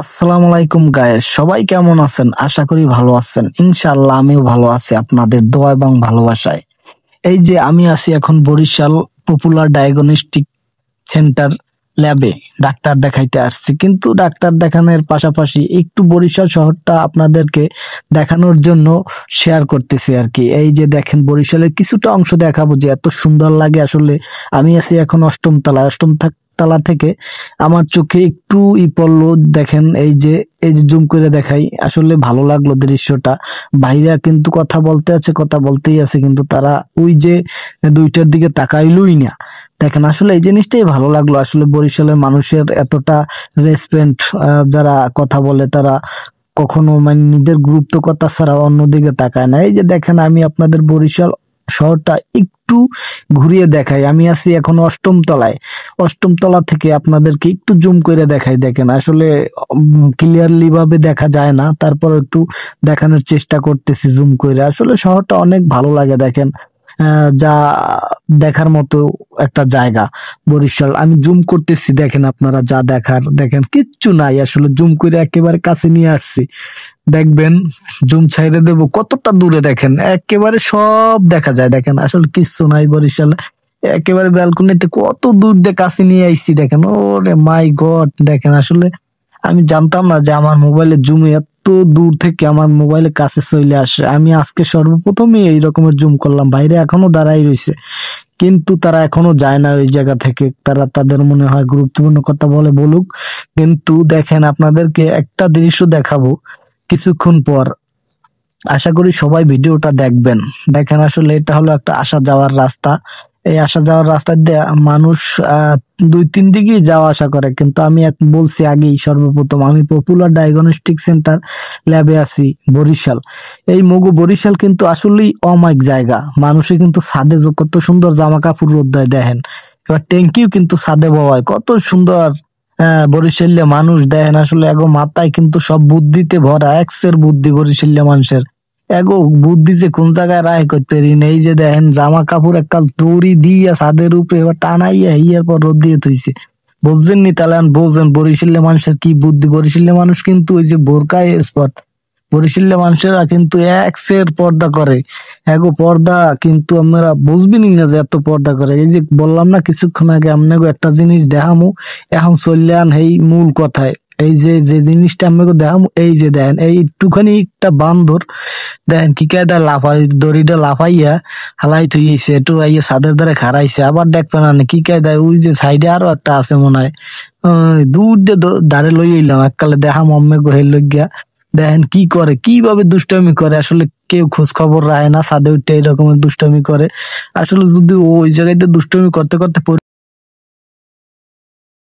আসসালামু আলাইকুম গায়েস, সবাই কেমন আছেন? আশা করি ভালো আছেন। ইনশাআল্লাহ আমিও ভালো আছি আপনাদের দোয়া এবং ভালোবাসায়। এই যে আমি আছি এখন বরিশাল পপুলার ডায়াগনস্টিক সেন্টার ল্যাবে ডাক্তার দেখাইতে আসছি, কিন্তু ডাক্তার দেখানোর পাশাপাশি একটু বরিশাল শহরটা আপনাদেরকে দেখানোর জন্য শেয়ার করতেছি আর কি। এই যে দেখেন, বরিশালের কিছুটা অংশ দেখাবো যে এত সুন্দর লাগে। আসলে আমি আছি এখন অষ্টম তলায়, তালা থেকে আমার চোখে একটু পড়লো। দেখেন এই যে জুম করে দেখাই, আসলে ভালো লাগলো দৃশ্যটা। ভাইরা কিন্তু কথা বলতে আছে, কথা বলতেই আছে, কিন্তু তারা ওই যে দুইটার দিকে তাকাইলই না। দেখেন, আসলে এই জিনিসটাই ভালো লাগলো। আসলে বরিশালের মানুষের এতটা রেসপেক্ট, যারা কথা বলে তারা কখনো মানে নিজের গুরুত্ব কথা ছাড়া অন্যদিকে তাকায় না। এই যে দেখেন, আমি আপনাদের বরিশাল শহরটা একটু ঘুরিয়ে দেখাই। আমি আছি এখন অষ্টম তলায়। অষ্টম তলা থেকে আপনাদেরকে একটু জুম করে দেখাই। দেখেন, আসলে ক্লিয়ারলি ভাবে দেখা যায় না, তারপর একটু দেখানোর চেষ্টা করতেছি জুম করে। আসলে শহরটা অনেক ভালো লাগে। দেখেন, যা দেখার মতো একটা জায়গা বরিশাল। আমি জুম করতেছি, দেখেন আপনারা যা দেখার, দেখেন কিচ্ছু নাই। আসলে জুম করে একেবারে কাছে নিয়ে আসছি, দেখবেন। জুম ছাইড়ে দেবো কতটা দূরে, দেখেন একেবারে সব দেখা যায়। দেখেন আসলে কিচ্ছু নাই বরিশাল। একেবারে ব্যালকনিতে কত দূর দিয়ে কাছে নিয়ে আইছি, দেখেন। ওরে মাই গড! দেখেন, আসলে আমি জানতাম না যে আমার মোবাইলে জুম এত দূর থেকে আমার মোবাইলের কাছে চলে আসে। আমি আজকে সর্বপ্রথমই এই রকমের জুম করলাম। বাইরে এখনো দাঁড়াই রইছে, কিন্তু তারা এখনো যায় না ওই জায়গা থেকে। তারা তাদের মনে হয় গুরুত্বপূর্ণ কথা বলে বলুক। কিন্তু দেখেন, আপনাদেরকে একটা দৃশ্য দেখাবো কিছুক্ষণ পর। আশা করি সবাই ভিডিওটা দেখবেন। দেখেন, আসলে এটা হলো একটা আসা যাওয়ার রাস্তা। এই আসা যাওয়ার রাস্তা দিয়ে মানুষ আহ দুই তিন দিকেই যাওয়া আসা করে, কিন্তু আমি বলছি আগেই, সর্বপ্রথম আমি পপুলার ডায়াগনস্টিক সেন্টার ল্যাবে আছি বরিশাল। এই মগু বরিশাল কিন্তু আসলেই অমায়িক জায়গা। মানুষে কিন্তু ছাদে কত সুন্দর জামা কাপড় রোদ দেয়, দেখেন। এবার ট্যাঙ্কিও কিন্তু ছাদে বওয়ায় কত সুন্দর। বরিশালে মানুষ দেখেন, আসলে এগো মাথায় কিন্তু সব বুদ্ধিতে ভরা, এক্সের বুদ্ধি বরিশালে মানুষের। এগো বুদ্ধি যে কোন জায়গায় রায় করতে পারি না। এই যে দেখেন, জামা কাপড় এককাল দড়ি দিয়া ছাদের উপরে এবার টানাইয়া ইয়ার পর রোদ দিয়ে থইছে। বুঝছেন নি? তাহলে এখন বোঝেন বরিশালে মানুষের কি বুদ্ধি। বরিশালে মানুষ কিন্তু ওই যে বোরকায় স্পট। বরিশালে মানুষেরা কিন্তু এক্সের পর্দা করে। এগো পর্দা কিন্তু আপনারা বুঝবেনই না যে এত পর্দা করে। এই যে বললাম না কিছুক্ষণ আগে, আপনাকে একটা জিনিস দেখামু, এখন চললেন এই মূল কথায়। এই যে যে জিনিসটা আপনাকে দেখামু, এই যে দেখেন, এই একটুখানি একটা বান্দর দেখেন কি কায়দা লাফাই, দড়িটা লাফাইয়া হালাই থইছে, একটু আইয়া ছাদের ধারে খাড়াইছে। আবার দেখবেন না কি কায়দায় ওই যে সাইডে আরো একটা আছে মনে হয়, দূর দিয়ে ধারে লই এলাম এককালে দেখাম অম্মে গোহের লইগা। দেখেন কি করে, কিভাবে দুষ্টামি করে। আসলে কেউ খোঁজ খবর রাখে না, ছাদে উঠে এই রকমের দুষ্টামি করে। আসলে যদি ও ওই জায়গাতে দুষ্টামি করতে করতে